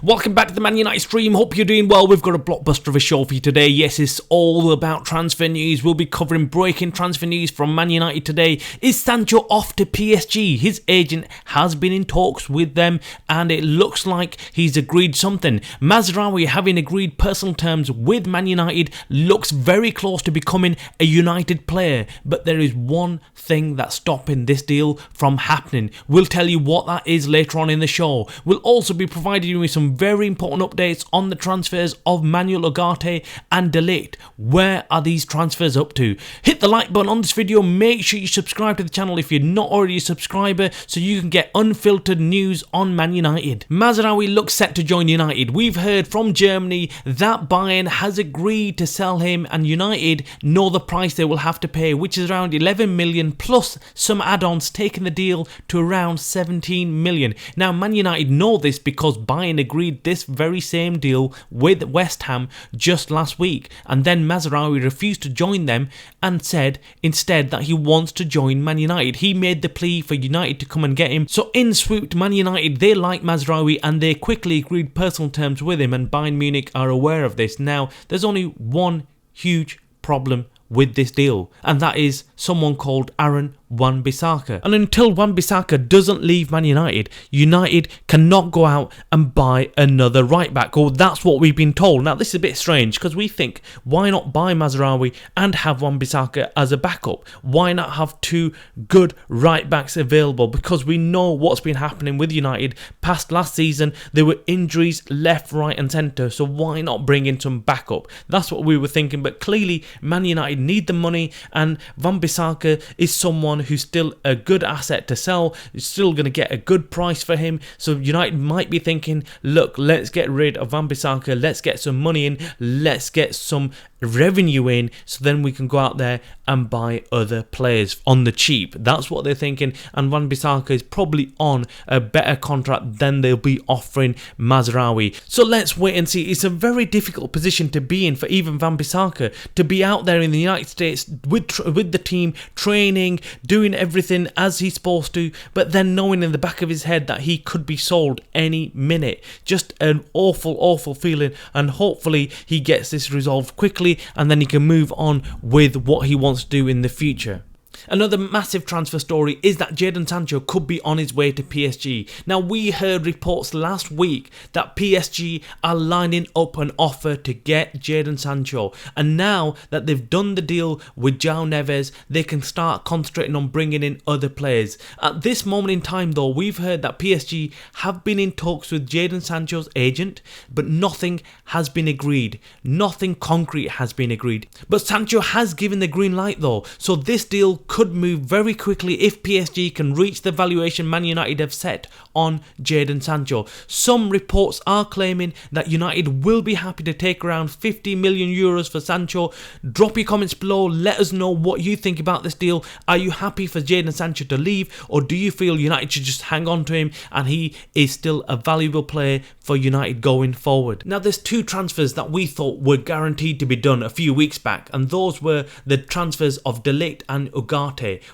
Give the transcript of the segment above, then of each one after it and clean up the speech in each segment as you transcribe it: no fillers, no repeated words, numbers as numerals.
Welcome back to the Man United stream. Hope you're doing well. We've got a blockbuster of a show for you today. Yes, it's all about transfer news. We'll be covering breaking transfer news from Man United today. Is Sancho off to PSG? His agent has been in talks with them and it looks like he's agreed something. Mazraoui, having agreed personal terms with Man United, looks very close to becoming a United player. But there is one thing that's stopping this deal from happening. We'll tell you what that is later on in the show. We'll also be providing you with some very important updates on the transfers of Man Utd and Ligt. Where are these transfers up to? Hit the like button on this video. Make sure you subscribe to the channel if you're not already a subscriber so you can get unfiltered news on Man United. Mazraoui looks set to join United. We've heard from Germany that Bayern has agreed to sell him and United know the price they will have to pay, which is around 11 million plus some add-ons, taking the deal to around 17 million. Now Man United know this because Bayern agreed this very same deal with West Ham just last week, and then Mazraoui refused to join them and said instead that he wants to join Man United. He made the plea for United to come and get him, so in swooped Man United. They like Mazraoui and they quickly agreed personal terms with him, and Bayern Munich are aware of this. Now there's only one huge problem with this deal, and that is someone called Wan-Bissaka. And until Wan-Bissaka doesn't leave Man United, United cannot go out and buy another right back, or that's what we've been told. Now this is a bit strange because we think, why not buy Mazraoui and have Wan-Bissaka as a backup? Why not have two good right backs available? Because we know what's been happening with United past last season. There were injuries left, right and centre, so why not bring in some backup? That's what we were thinking, but clearly Man United need the money, and Wan-Bissaka is someone who's still a good asset to sell. You're still going to get a good price for him, so United might be thinking, look, let's get rid of Wan-Bissaka, let's get some money in, let's get some revenue in, so then we can go out there and buy other players on the cheap. That's what they're thinking, and Wan-Bissaka is probably on a better contract than they'll be offering Mazraoui. So let's wait and see. It's a very difficult position to be in for even Wan-Bissaka, to be out there in the United States with the team, training, doing everything as he's supposed to, but then knowing in the back of his head that he could be sold any minute. Just an awful feeling, and hopefully he gets this resolved quickly and then he can move on with what he wants to do in the future. Another massive transfer story is that Jadon Sancho could be on his way to PSG. Now we heard reports last week that PSG are lining up an offer to get Jadon Sancho, and now that they've done the deal with João Neves, they can start concentrating on bringing in other players. At this moment in time though, we've heard that PSG have been in talks with Jadon Sancho's agent, but nothing has been agreed. Nothing concrete has been agreed. But Sancho has given the green light though, so this deal could move very quickly if PSG can reach the valuation Man United have set on Jadon Sancho. Some reports are claiming that United will be happy to take around 50 million euros for Sancho. Drop your comments below, let us know what you think about this deal. Are you happy for Jadon Sancho to leave, or do you feel United should just hang on to him and he is still a valuable player for United going forward? Now there's two transfers that we thought were guaranteed to be done a few weeks back, and those were the transfers of Ligt and Ugarte.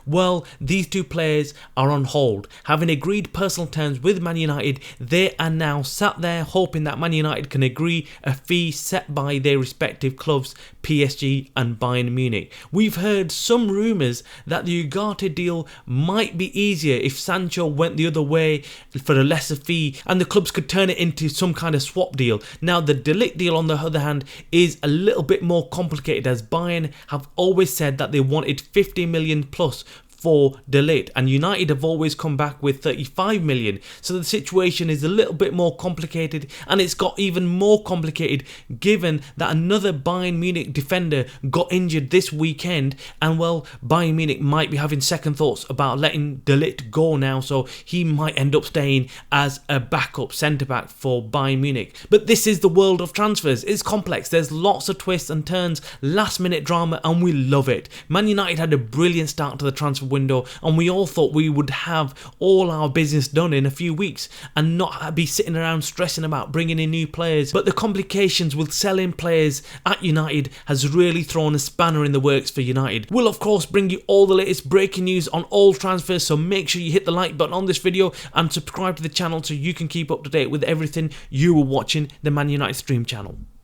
Well, these two players are on hold. Having agreed personal terms with Man United, they are now sat there hoping that Man United can agree a fee set by their respective clubs, PSG and Bayern Munich. We've heard some rumours that the Ugarte deal might be easier if Sancho went the other way for a lesser fee, and the clubs could turn it into some kind of swap deal. Now the Ligt deal on the other hand is a little bit more complicated, as Bayern have always said that they wanted 50 million plus for Ligt, and United have always come back with 35 million. So the situation is a little bit more complicated, and it's got even more complicated given that another Bayern Munich defender got injured this weekend, and well, Bayern Munich might be having second thoughts about letting Ligt go now, so he might end up staying as a backup centre-back for Bayern Munich. But this is the world of transfers. It's complex, there's lots of twists and turns, last minute drama, and we love it. Man United had a brilliant start to the transfer window, and we all thought we would have all our business done in a few weeks and not be sitting around stressing about bringing in new players. But the complications with selling players at United has really thrown a spanner in the works for United. We'll of course bring you all the latest breaking news on all transfers, so make sure you hit the like button on this video and subscribe to the channel so you can keep up to date with everything you are watching the Man United Stream channel.